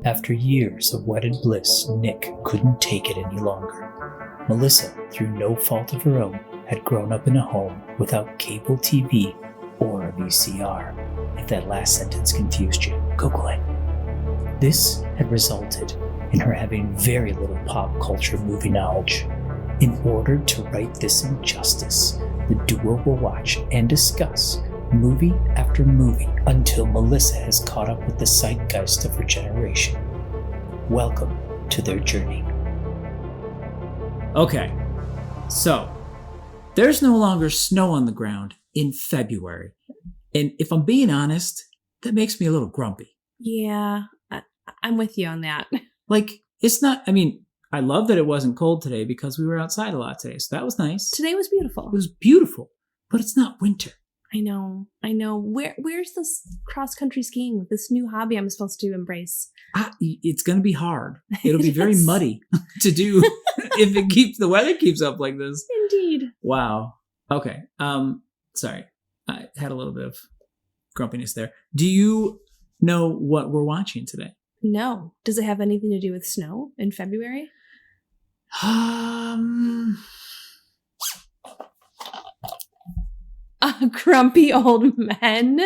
After years of wedded bliss, Nick couldn't take it any longer. Melissa, through no fault of her own, had grown up in a home without cable TV or a VCR. If that last sentence confused you, Google it. This had resulted in her having very little pop culture movie knowledge. In order to right this injustice, the duo will watch and discuss movie after movie until Melissa has caught up with the zeitgeist of her generation. Welcome to their journey. Okay, so there's no longer snow on the ground in February. And if I'm being honest, that makes me a little grumpy. Yeah, I'm with you on that. Like, it's not, I love that it wasn't cold today because we were outside a lot today. So that was nice. Today was beautiful. It was beautiful, but it's not winter. I know. Where's this cross-country skiing with this new hobby I'm supposed to embrace? It's going to be hard. It'll be very muddy to do if the weather keeps up like this. Indeed. Wow. Okay. Sorry. I had a little bit of grumpiness there. Do you know what we're watching today? No. Does it have anything to do with snow in February? Grumpy old men.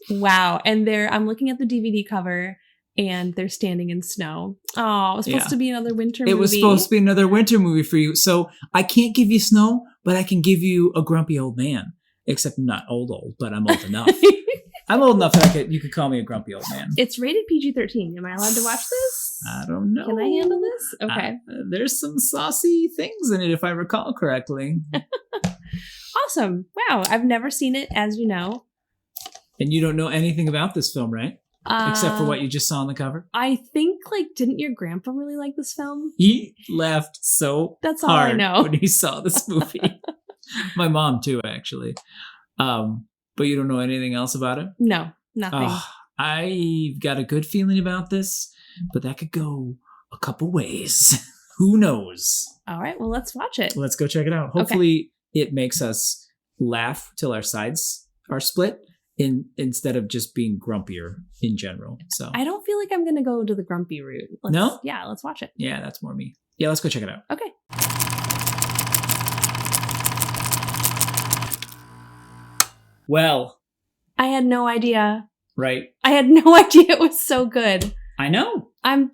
Wow. And I'm looking at the DVD cover and they're standing in snow. Oh, it was supposed to be another winter movie. It was supposed to be another winter movie for you. So I can't give you snow, but I can give you a grumpy old man. Except I'm not old, but I'm old enough. I'm old enough that you could call me a grumpy old man. It's rated PG-13. Am I allowed to watch this? I don't know. Can I handle this? Okay. There's some saucy things in it, if I recall correctly. Awesome. Wow. I've never seen it, as you know. And you don't know anything about this film, right? Except for what you just saw on the cover? I think, didn't your grandpa really like this film? He laughed so That's all I know. when he saw this movie. My mom, too, actually. But you don't know anything else about it? No, nothing. I've got a good feeling about this, but that could go a couple ways. Who knows? All right, well, let's watch it. Let's go check it out. Hopefully it makes us laugh till our sides are split instead of just being grumpier in general. So I don't feel like I'm going to go to the grumpy route. No? Yeah, let's watch it. Yeah, that's more me. Yeah, let's go check it out. Okay. Well, I had no idea. Right. I had no idea it was so good. I know. I'm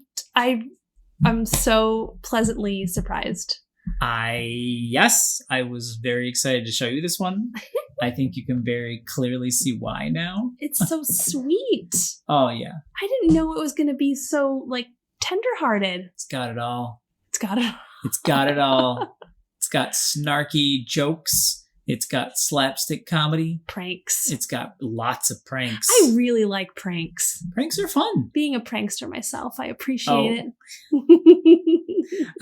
so pleasantly surprised. Yes, I was very excited to show you this one. I think you can very clearly see why now. It's so sweet. Oh, yeah. I didn't know it was going to be so, tenderhearted. It's got it all. It's got it all. It's got it all. It's got snarky jokes. It's got slapstick comedy. Pranks. It's got lots of pranks. I really like pranks. Pranks are fun. Being a prankster myself, I appreciate it.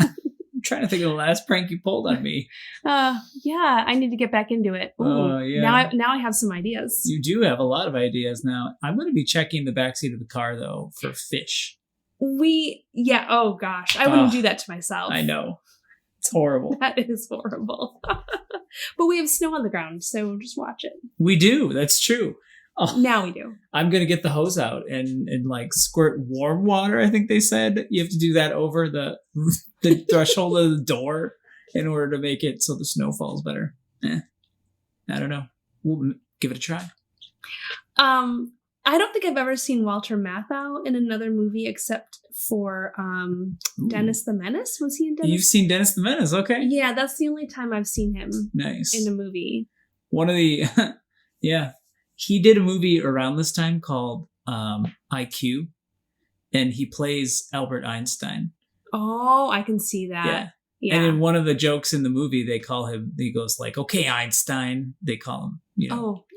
I'm trying to think of the last prank you pulled on me. Yeah, I need to get back into it. Oh, yeah. Now I have some ideas. You do have a lot of ideas now. I'm going to be checking the backseat of the car, though, for fish. Oh gosh, I wouldn't do that to myself. I know. It's horrible. That is horrible. But we have snow on the ground, so just watch it. We do. That's true. Oh, now we do. I'm going to get the hose out and squirt warm water. I think they said you have to do that over the threshold of the door in order to make it so the snow falls better. I don't know. We'll give it a try. I don't think I've ever seen Walter Matthau in another movie except for Dennis the Menace. Was he in Dennis? You've seen Dennis the Menace, okay. Yeah, that's the only time I've seen him. Nice. In a movie. One of the, yeah. He did a movie around this time called IQ, and he plays Albert Einstein. Oh, I can see that. Yeah. And in one of the jokes in the movie, they call him, he goes okay, Einstein. They call him,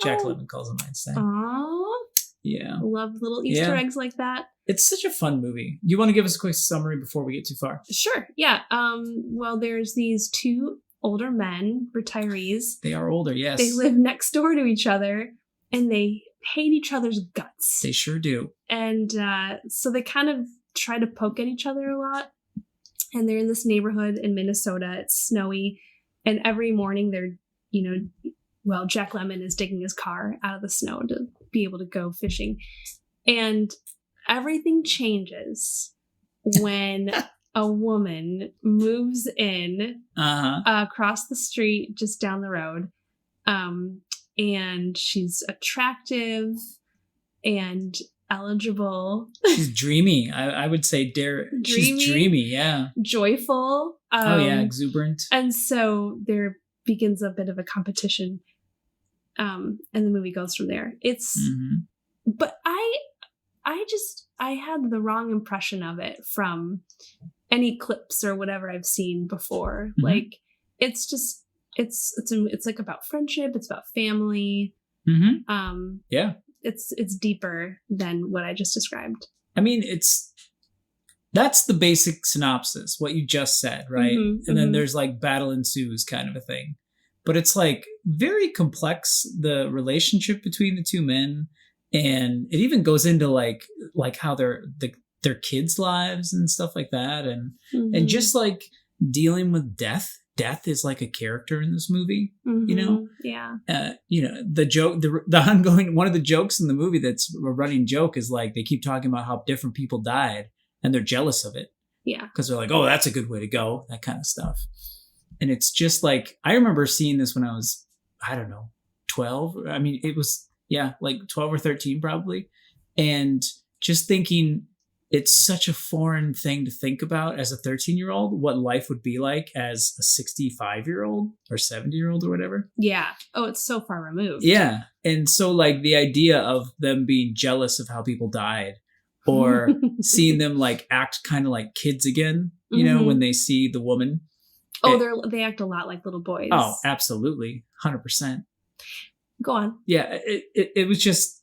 Jack Lemmon calls him Einstein. Oh. Yeah. Love little Easter eggs like that. It's such a fun movie. You want to give us a quick summary before we get too far? Sure. Yeah. Well, there's these two older men, retirees. They are older, yes. They live next door to each other and they hate each other's guts. They sure do. And so they kind of try to poke at each other a lot. And they're in this neighborhood in Minnesota. It's snowy. And every morning they're, Jack Lemmon is digging his car out of the snow to be able to go fishing. And everything changes when a woman moves in across the street, just down the road. And she's attractive and eligible. She's dreamy. I would say she's dreamy, yeah. Joyful. Exuberant. And so there begins a bit of a competition. And the movie goes from there. It's but I had the wrong impression of it from any clips or whatever I've seen before. Like it's just it's like about friendship, it's about family. It's deeper than what I just described. I mean, that's the basic synopsis, what you just said, right? And then there's like battle ensues kind of a thing. But it's like very complex, the relationship between the two men. And it even goes into like how their kids' lives and stuff like that. And just like dealing with death. Death is like a character in this movie, you know? Yeah. The joke, the ongoing, one of the jokes in the movie that's a running joke is like, they keep talking about how different people died and they're jealous of it. Yeah. Because they're like, oh, that's a good way to go. That kind of stuff. And it's just like, I remember seeing this when I was, I don't know, 12. I mean, it was, like 12 or 13 probably. And just thinking, it's such a foreign thing to think about as a 13-year-old, what life would be like as a 65-year-old or 70-year-old or whatever. Yeah. Oh, it's so far removed. Yeah. And so like the idea of them being jealous of how people died or seeing them like act kind of like kids again, you know, when they see the woman. Oh, they act a lot like little boys. Oh, absolutely. 100%. Go on. Yeah. It was just,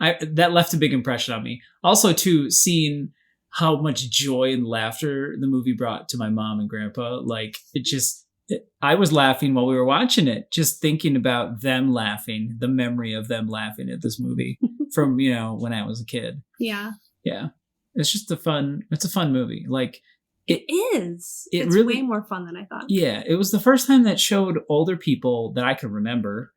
that left a big impression on me. Also, too, seeing how much joy and laughter the movie brought to my mom and grandpa. Like, I was laughing while we were watching it, just thinking about them laughing, the memory of them laughing at this movie from, when I was a kid. Yeah. Yeah. It's just it's a fun movie. Like, it is. It's really, way more fun than I thought. Yeah. It was the first time that showed older people that I can remember.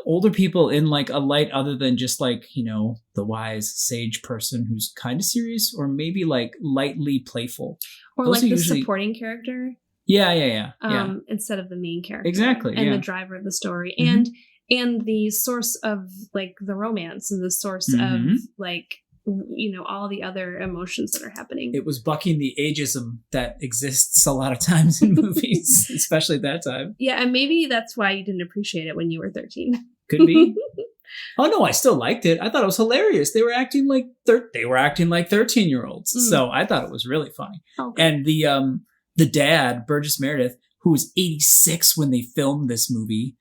Older people in like a light other than just like, the wise sage person who's kind of serious or maybe like lightly playful. Or those like the supporting character. Yeah. Instead of the main character. Exactly. And the driver of the story. And the source of like the romance and the source of like, all the other emotions that are happening. It was bucking the ageism that exists a lot of times in movies, especially at that time. Yeah, and maybe that's why you didn't appreciate it when you were 13. Could be. Oh no, I still liked it. I thought it was hilarious. They were acting like 13-year-olds. So I thought it was really funny. Okay. And the dad, Burgess Meredith, who was 86 when they filmed this movie,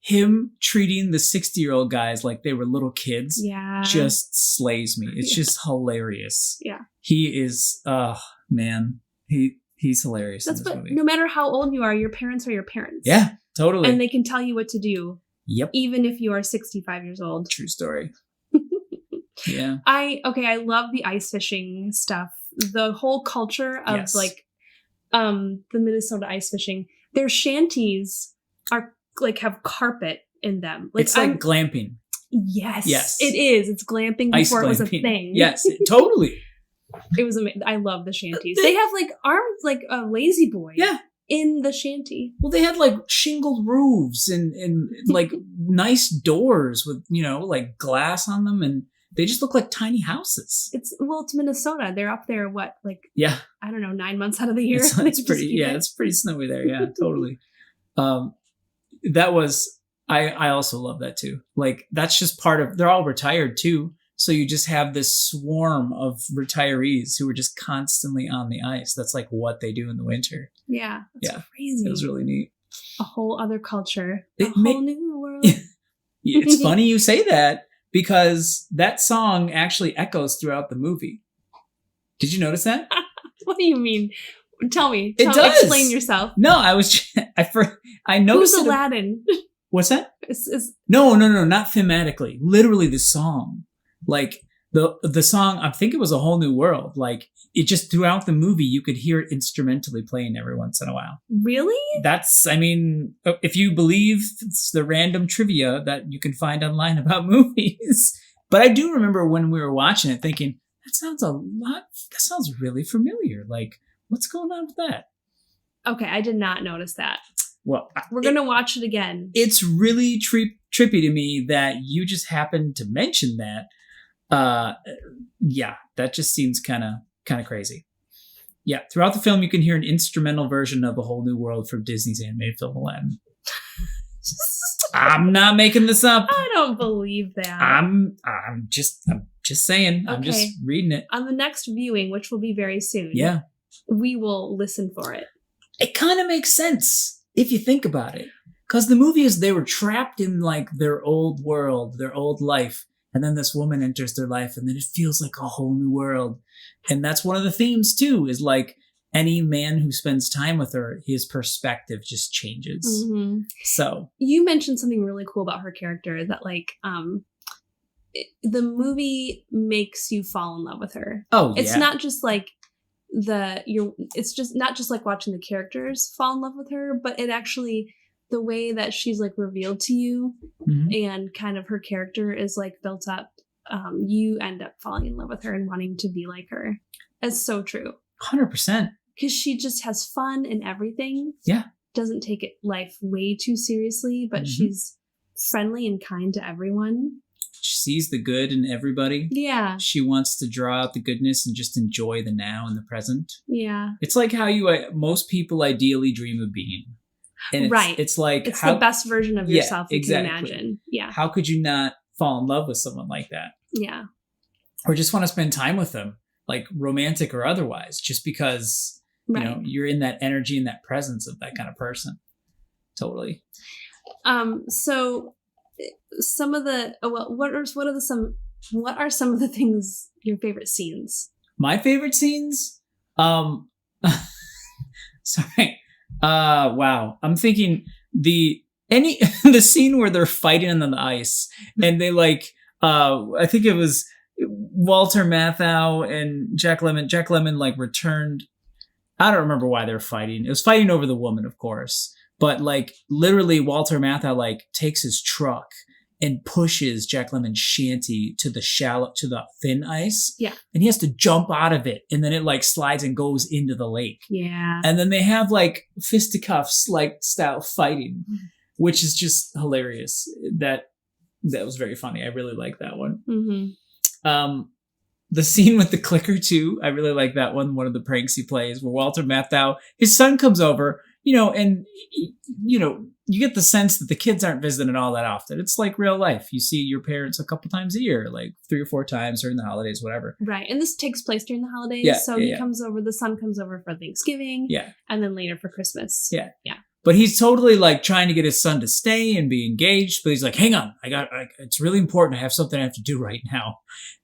him treating the 60-year-old guys like they were little kids just slays me. It's just hilarious. Yeah. He is, man, he's hilarious. That's what, no matter how old you are, your parents are your parents. Yeah, totally. And they can tell you what to do. Yep. Even if you are 65 years old. True story. Yeah. I love the ice fishing stuff. The whole culture of the Minnesota ice fishing. Their shanties are like have carpet in them. Like, it's like glamping. Yes. It is. It's glamping before it was a thing. Yes, totally. It was amazing. I love the shanties. They have like arms like a lazy boy. Yeah. In the shanty. Well, they had like shingled roofs and like nice doors with, like glass on them. And they just look like tiny houses. It's Minnesota. They're up there, I don't know, 9 months out of the year. It's pretty, it's pretty snowy there. Yeah, totally. That was, I also love that too. Like, that's just part of, they're all retired too. So you just have this swarm of retirees who are just constantly on the ice. That's like what they do in the winter. Yeah. That's crazy. It was really neat. A whole other culture. Whole new world. It's funny you say that because that song actually echoes throughout the movie. Did you notice that? What do you mean? Tell me. It does. Explain yourself. No, I noticed. Who's Aladdin? What's that? No, not thematically. Literally the song. Like the song, I think it was A Whole New World. Like, it just throughout the movie, you could hear it instrumentally playing every once in a while. Really? If you believe it's the random trivia that you can find online about movies, But I do remember when we were watching it thinking, that sounds really familiar. Like, what's going on with that? Okay, I did not notice that. Well, we're going to watch it again. It's really trippy to me that you just happened to mention that. Yeah, that just seems kind of crazy. Yeah, throughout the film, you can hear an instrumental version of A Whole New World from Disney's animated film Aladdin. I'm not making this up. I don't believe that. I'm just saying. Okay. I'm just reading it. On the next viewing, which will be very soon. Yeah. We will listen for it. It kind of makes sense if you think about it. Because the movie is they were trapped in like their old world, their old life. And then this woman enters their life and then it feels like a whole new world. And that's one of the themes too, is like any man who spends time with her, his perspective just changes. Mm-hmm. So you mentioned something really cool about her character that like, the movie makes you fall in love with her. Oh, yeah. It's not just like it's just not just like watching the characters fall in love with her, but it actually, the way that she's like revealed to you mm-hmm. and kind of her character is like built up, you end up falling in love with her and wanting to be like her. It's so true. 100%. Because she just has fun in everything. Yeah. Doesn't take life way too seriously, but mm-hmm. she's friendly and kind to everyone. She sees the good in everybody. Yeah. She wants to draw out the goodness and just enjoy the now and the present. Yeah. It's like how most people ideally dream of being. And it's like it's the best version of yourself you exactly. can imagine. Yeah. How could you not fall in love with someone like that? Yeah. Or just want to spend time with them, like romantic or otherwise, just because you're in that energy and that presence of that kind of person. Totally. So some of the what are some of the things, your favorite scenes? My favorite scenes? Sorry. Wow. I'm thinking the scene where they're fighting on the ice and they like, I think it was Walter Matthau and Jack Lemmon. Jack Lemmon like returned. I don't remember why they're fighting. It was fighting over the woman, of course, but like literally Walter Matthau like takes his truck and pushes Jack Lemmon's shanty to the thin ice. Yeah. And he has to jump out of it. And then it like slides and goes into the lake. Yeah. And then they have like fisticuffs like style fighting, which is just hilarious. That was very funny. I really like that one. Mm-hmm. The scene with the clicker too. I really like that one. One of the pranks he plays where Walter Matthau, his son comes over, and you get the sense that the kids aren't visiting all that often. It's like real life. You see your parents a couple times a year, like 3 or 4 times during the holidays, whatever. Right. And this takes place during the holidays. Yeah, so he comes over, the son comes over for Thanksgiving. Yeah. And then later for Christmas. Yeah. Yeah. But he's totally like trying to get his son to stay and be engaged. But he's like, hang on, it's really important. I have something I have to do right now.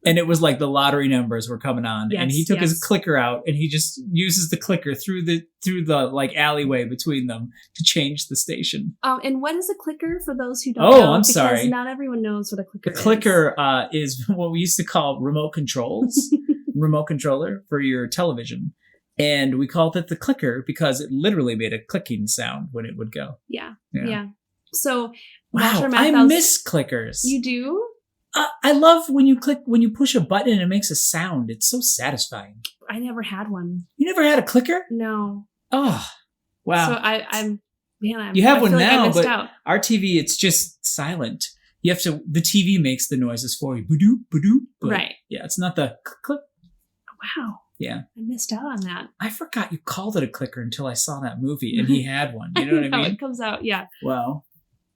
And it was like the lottery numbers were coming on. Yes, and he took his clicker out and he just uses the clicker through the like alleyway between them to change the station. And what is a clicker for those who don't know? I'm sorry. Because not everyone knows what a clicker is. The clicker is what we used to call remote controls, remote controller for your television. And we called it the clicker because it literally made a clicking sound when it would go. Yeah. So, wow, I miss clickers. You do? I love when you push a button and it makes a sound. It's so satisfying. I never had one. You never had a clicker? No. Oh, wow. So you have one now, but out. Our TV, it's just silent. The TV makes the noises for you. Ba-doop, ba-doop. Right. Yeah, it's not the click. Wow. Yeah. I missed out on that. I forgot you called it a clicker until I saw that movie and he had one. You know what I mean? It comes out, yeah. Wow.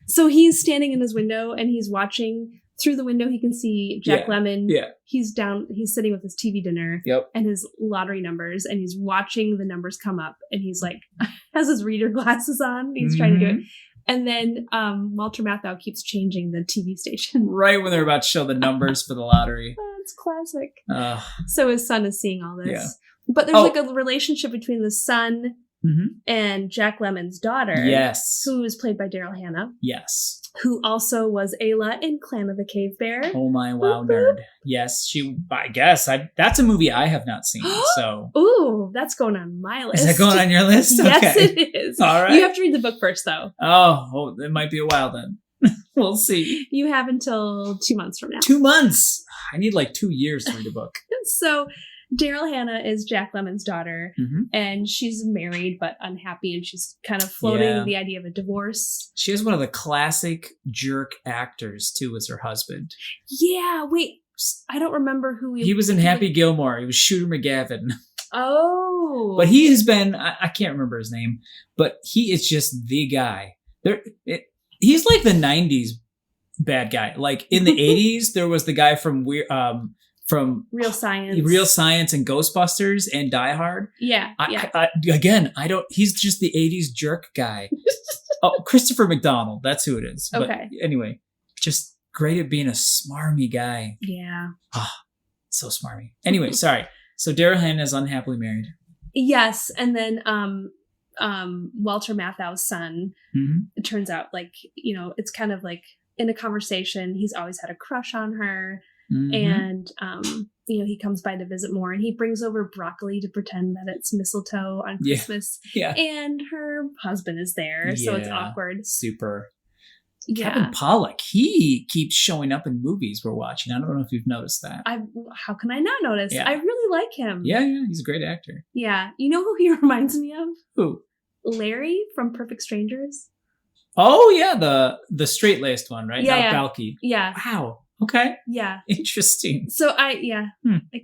So he's standing in his window and he's watching. Through the window, he can see Jack Lemmon. Yeah. He's sitting with his TV dinner. Yep. And his lottery numbers, and he's watching the numbers come up, and he's like, has his reader glasses on. He's trying to do it. And then Walter Matthau keeps changing the TV station. Right when they're about to show the numbers for the lottery. It's classic. So his son is seeing all this. Yeah. But there's like a relationship between the son and Jack Lemmon's daughter. Yes. Who is played by Daryl Hannah. Yes. Who also was Ayla in Clan of the Cave Bear. Oh my wow nerd. Yes, I guess. That's a movie I have not seen. So. Ooh, that's going on my list. Is that going on your list? Yes, okay. it is. All right. You have to read the book first, though. Oh, it might be a while then. We'll see. You have until 2 months from now. 2 months. I need like 2 years to read a book. So Daryl Hannah is Jack Lemmon's daughter, Mm-hmm. and she's married but unhappy, and she's kind of floating the idea of a divorce. She has one of the classic jerk actors, too, as her husband. Yeah, wait. I don't remember who he was in Happy Gilmore. He was Shooter McGavin. Oh. But he has been, I can't remember his name, but he is just the guy. He's like the 90s bad guy. Like in the 80s, there was the guy from Real Science and Ghostbusters and Die Hard. Yeah. He's just the 80s jerk guy. Oh, Christopher McDonald. That's who it is. Okay. But anyway, just great at being a smarmy guy. Yeah. So smarmy. Anyway, sorry. So Daryl Hannah is unhappily married. Yes. And then Walter Matthau's son, it turns out it's kind of like in a conversation, he's always had a crush on her. And, he comes by to visit more, and he brings over broccoli to pretend that it's mistletoe on Christmas. Yeah. And her husband is there, so it's awkward. Super. Yeah. Kevin Pollak, he keeps showing up in movies we're watching. I don't know if you've noticed that. How can I not notice? Yeah. I really like him. Yeah, he's a great actor. Yeah. You know who he reminds me of? Who? Larry from Perfect Strangers. Oh, yeah, the straight-laced one, right? Yeah, Balky. Yeah. Wow. Okay. Yeah. Interesting. So I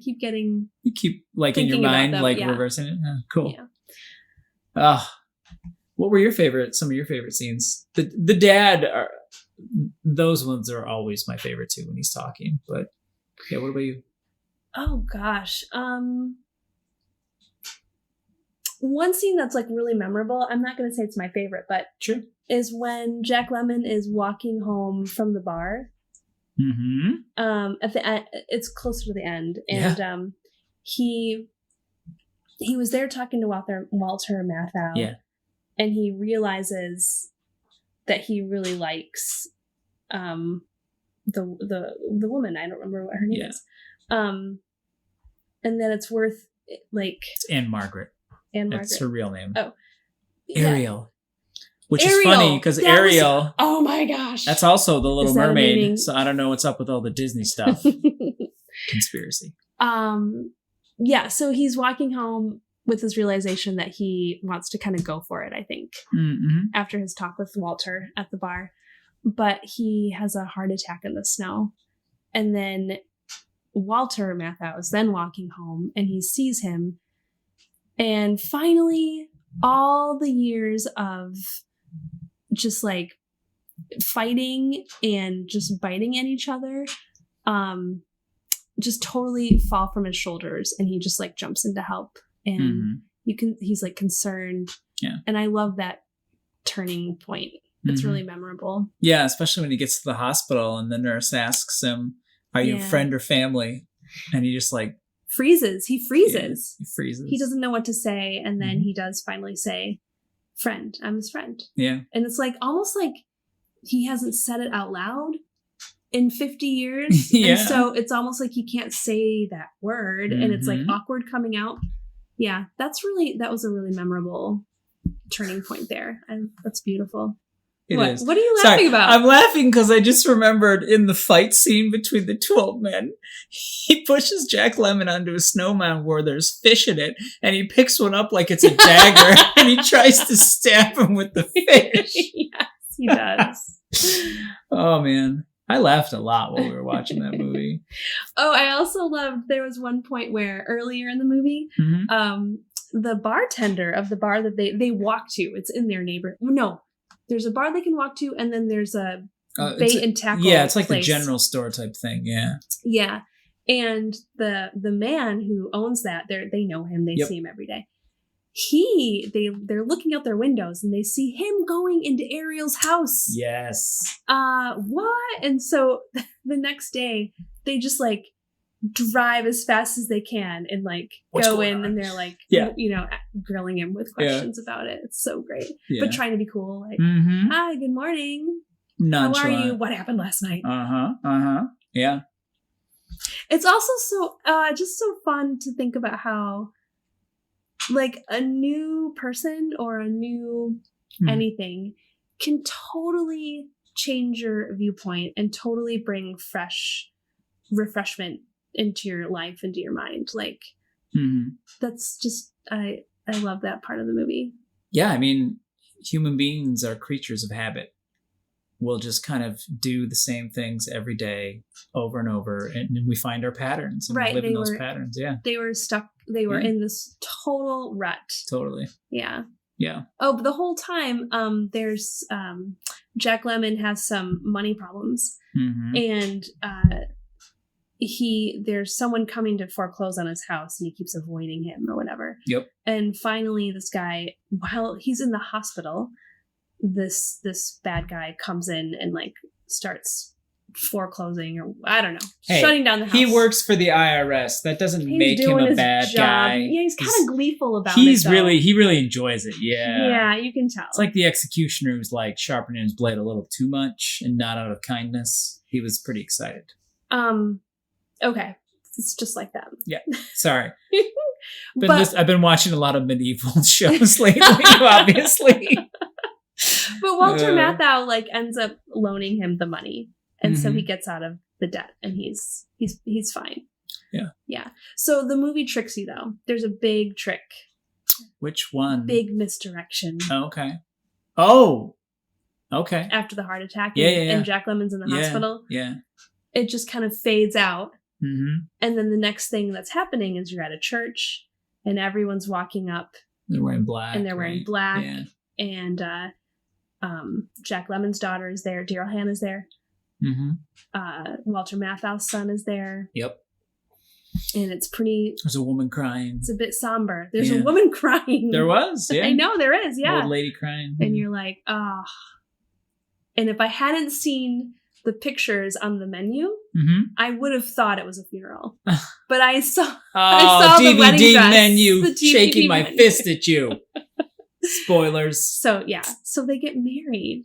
keep getting... You keep, like, in your mind, reversing it? Cool. Yeah. What were some of your favorite scenes? The dad, those ones are always my favorite too when he's talking. But yeah, what about you? Oh gosh. One scene that's like really memorable, I'm not going to say it's my favorite, but sure, is when Jack Lemmon is walking home from the bar. Mm-hmm. At the end, it's closer to the end, and he was there talking to Walter Matthau. Yeah. And he realizes that he really likes the woman. I don't remember what her name is. And that it's worth it's Ann-Margret. Ann-Margret. That's her real name. Oh. Ariel. Which is funny because Ariel. Oh my gosh. That's also the Little Mermaid. So I don't know what's up with all the Disney stuff. Conspiracy. Yeah. So he's walking home with this realization that he wants to kind of go for it, I think, after his talk with Walter at the bar. But he has a heart attack in the snow. And then Walter Matthau is then walking home, and he sees him. And finally, all the years of just like fighting and just biting at each other just totally fall from his shoulders. And he just like jumps in to help. And he's like concerned. Yeah. And I love that turning point. It's really memorable. Yeah, especially when he gets to the hospital and the nurse asks him, are you a friend or family? And he just like freezes. He freezes. Yeah, he freezes. He doesn't know what to say. And then he does finally say, friend, I'm his friend. Yeah. And it's like almost like he hasn't said it out loud in 50 years. Yeah. And so it's almost like he can't say that word. And it's like awkward coming out. Yeah, that was a really memorable turning point there. And that's beautiful. It is. What are you laughing about? I'm laughing because I just remembered in the fight scene between the two old men, he pushes Jack Lemmon onto a snowman where there's fish in it, and he picks one up like it's a dagger, and he tries to stab him with the fish. Yes, he does. Oh, man. I laughed a lot while we were watching that movie. Oh, I also loved, there was one point where earlier in the movie, the bartender of the bar that they walk to, it's in their neighborhood. No, there's a bar they can walk to, and then there's a bait and tackle. Yeah, it's like place. the general store type thing. Yeah. Yeah. And the man who owns that, they know him, they see him every day. They're looking out their windows and they see him going into Ariel's house. Yes. What? And so the next day they just like drive as fast as they can and like go in and they're like, grilling him with questions about it. It's so great. But trying to be cool. Like, hi, good morning. Nonchalant. How are you? What happened last night? Yeah. It's also so, just so fun to think about how like a new person or a new anything can totally change your viewpoint and totally bring fresh refreshment into your life, into your mind. Like, that's just, I love that part of the movie. Yeah, I mean, human beings are creatures of habit. We'll just kind of do the same things every day over and over, and we find our patterns and Right, live in those patterns. Yeah. They were stuck. They were in this total rut. Totally. Yeah. Yeah. Oh, but the whole time, there's Jack Lemmon has some money problems, and there's someone coming to foreclose on his house, and he keeps avoiding him or whatever. Yep. And finally, this guy, while he's in the hospital, this bad guy comes in and like starts foreclosing, or I don't know, shutting down the house. He works for the IRS. That doesn't make him a bad guy. Yeah, he's kind of gleeful about it. He really enjoys it. Yeah. Yeah, you can tell. It's like the executioner who's like sharpening his blade a little too much and not out of kindness. He was pretty excited. Okay. It's just like that. Yeah. Sorry. I've been watching a lot of medieval shows lately, obviously. But Walter Matthau like ends up loaning him the money. And so he gets out of the debt and he's fine. Yeah. Yeah. So the movie tricks you though. There's a big trick. Which one? Big misdirection. Okay. Oh. Okay. After the heart attack and Jack Lemmon's in the hospital. Yeah. It just kind of fades out. And then the next thing that's happening is you're at a church and everyone's walking up. They're wearing black. And they're wearing black. Yeah. And Jack Lemmon's daughter is there. Daryl Hannah's there. Walter Matthau's son is there. Yep. And it's pretty... There's a woman crying. It's a bit somber. There's a woman crying. There was, yeah. I know, there is, yeah. Old lady crying. And you're like, ah. And if I hadn't seen the pictures on the menu, I would have thought it was a funeral. But I saw DVD the wedding dress, menu, the DVD shaking my menu. fist at you. Spoilers. So, yeah. So they get married.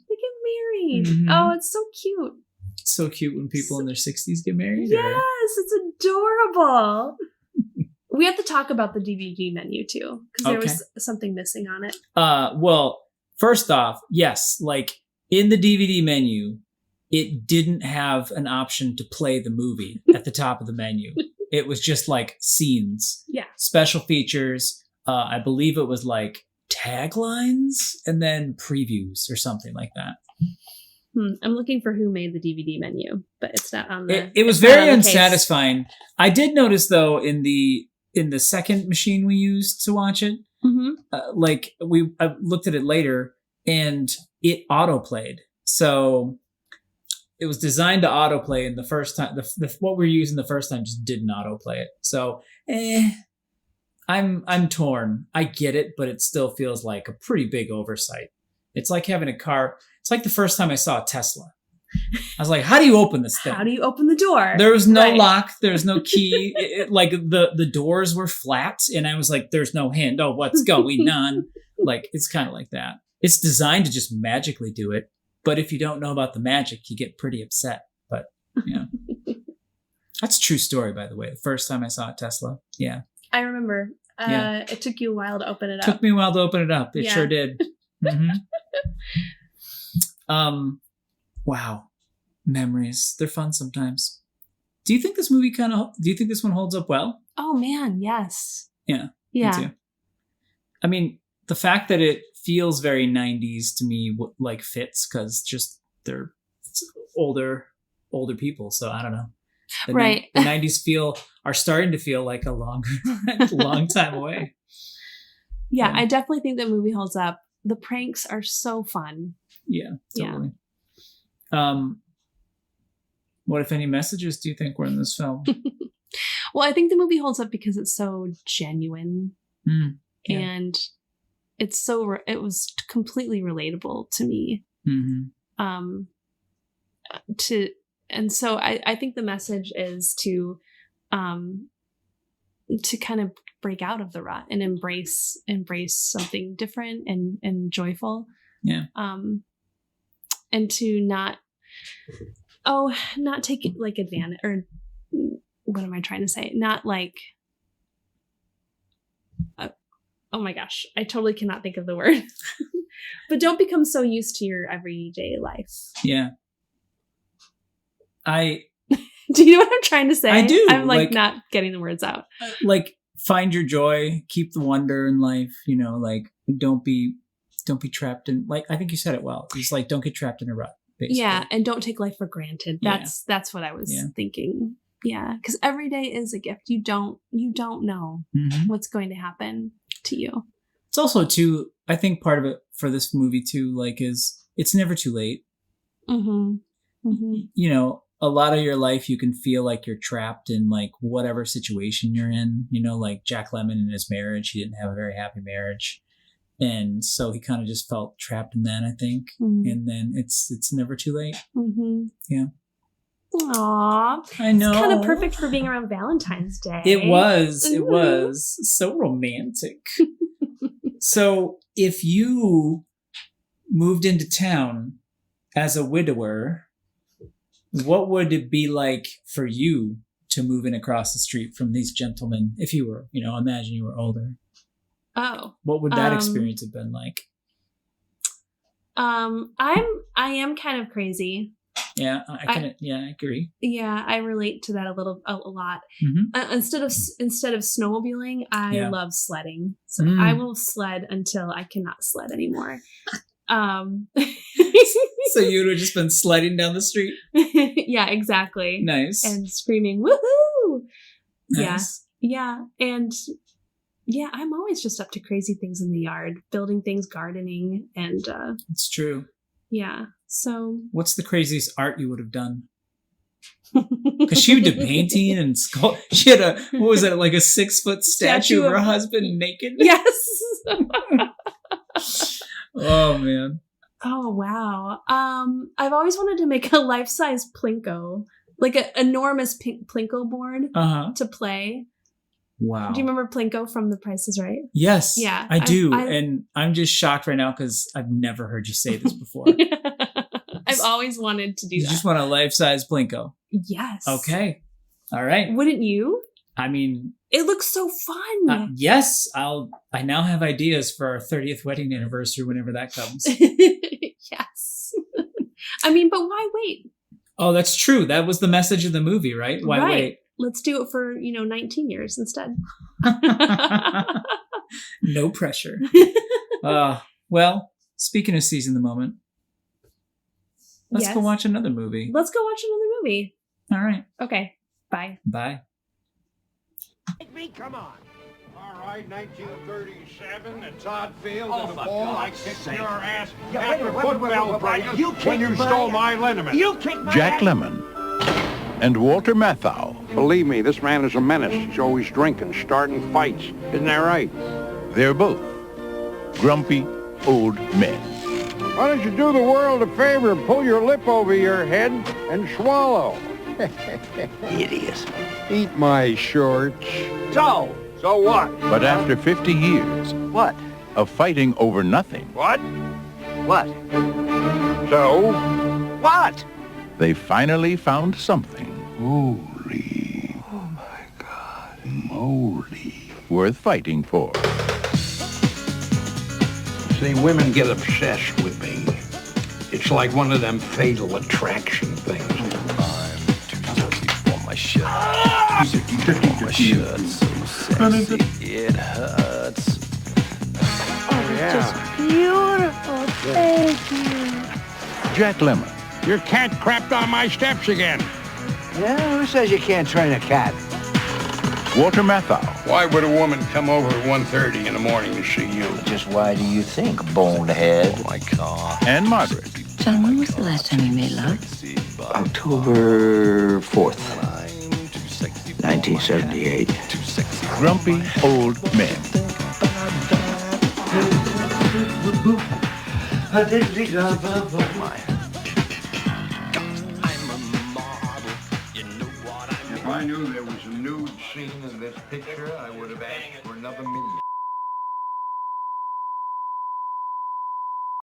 Oh, it's so cute. So cute when people in their 60s get married. Yes, it's adorable. We have to talk about the DVD menu too, because there was something missing on it. Well, first off, yes, like in the DVD menu, it didn't have an option to play the movie at the top of the menu. It was just like scenes, special features. I believe it was like taglines and then previews or something like that. I'm looking for who made the DVD menu, but it's not on the. It was very unsatisfying. I did notice though in the second machine we used to watch it, I looked at it later and it autoplayed. So it was designed to autoplay, and the first time what we were using the first time just didn't autoplay it. So I'm torn. I get it, but it still feels like a pretty big oversight. It's like having a car. It's like the first time I saw a Tesla. I was like, how do you open this thing? How do you open the door? There was no lock. There was no key. Like the doors were flat. And I was like, there's no hand. Oh, what's going on? Like, it's kind of like that. It's designed to just magically do it. But if you don't know about the magic, you get pretty upset. But, yeah. That's a true story, by the way. The first time I saw a Tesla. Yeah. I remember. It took you a while to open it up. Took me a while to open it up. It sure did. Wow. Memories. They're fun sometimes. Do you think this one holds up well? Oh man, yes. Yeah. Me too. I mean, the fact that it feels very 90s to me like fits because just they're older people, so I don't know. The 90s are starting to feel like a long time away. Yeah, I definitely think that movie holds up. The pranks are so fun. Yeah, totally. Yeah. What, if any, messages do you think were in this film? Well, I think the movie holds up because it's so genuine. And it was completely relatable to me. And so I think the message is to kind of break out of the rut and embrace something different and joyful. Yeah. And to not take like advantage, or what am I trying to say? Not like, oh my gosh, I totally cannot think of the word. But don't become so used to your everyday life. Yeah. Do you know what I'm trying to say? I do. I'm like not getting the words out. Like, find your joy, keep the wonder in life, you know, like don't be trapped in, like, I think you said it well. It's like, don't get trapped in a rut, basically. Yeah, and don't take life for granted. That's what I was thinking. Yeah, because every day is a gift. You don't know what's going to happen to you. It's also too, I think part of it for this movie too, like, is it's never too late. You know, a lot of your life you can feel like you're trapped in like whatever situation you're in, you know, like Jack Lemmon in his marriage, he didn't have a very happy marriage. And so he kind of just felt trapped in that, I think. And then it's never too late. Yeah. Aww. I know. It's kind of perfect for being around Valentine's Day. It was so romantic. So if you moved into town as a widower, what would it be like for you to move in across the street from these gentlemen? If you were, you know, imagine you were older. Oh. What would that experience have been like? I am kind of crazy. Yeah, I agree. Yeah, I relate to that a lot. Instead of snowmobiling, I love sledding. So I will sled until I cannot sled anymore. So you would have just been sledding down the street? Yeah, exactly. Nice. And screaming, woohoo! Nice. Yeah. And yeah, I'm always just up to crazy things in the yard, building things, gardening, and it's true. Yeah. So what's the craziest art you would have done? Because she did painting and she had a, what was it, like a 6-foot statue of her husband naked? Yes. Oh man. Oh wow. I've always wanted to make a life-size Plinko, like an enormous Plinko board to play. Wow. Do you remember Plinko from The Price is Right? Yes. Yeah. I do. And I'm just shocked right now because I've never heard you say this before. I've always wanted to do that. You just want a life-size Plinko? Yes. Okay. All right. Wouldn't you? I mean, it looks so fun. Yes. I now have ideas for our 30th wedding anniversary whenever that comes. Yes. I mean, but why wait? Oh, that's true. That was the message of the movie, right? Why wait? Let's do it for, 19 years instead. No pressure. Well, speaking of seizing the moment, let's go watch another movie. Let's go watch another movie. All right. Okay. Bye. Bye. Come on. All right, 1937, it's Todd Field in the ball. I kicked your ass after football practice when you stole my liniment. You kicked my Jack Lemmon and Walter Matthau. Believe me, this man is a menace. He's always drinking, starting fights. Isn't that right? They're both grumpy old men. Why don't you do the world a favor and pull your lip over your head and swallow? Idiots. Eat my shorts. So what? But after 50 years What? of fighting over nothing, What? What? So? What? they finally found something. Holy. Oh, my God. Moly. Worth fighting for. See, women get obsessed with me. It's like one of them fatal attraction things. I'm too dirty for my shirt. Too dirty for my shirt. So sexy, it hurts. Oh, it's just beautiful. Thank you. Jack Lemmon. Your cat crapped on my steps again. Yeah, who says you can't train a cat? Walter Matthau. Why would a woman come over at 1:30 in the morning to see you? Just why do you think, bonehead? Oh, my God. Ann-Margret. John, when was the last time you made love? October 4th, 1978. Grumpy old men. If I knew there was a nude scene in this picture, I would have asked for another million.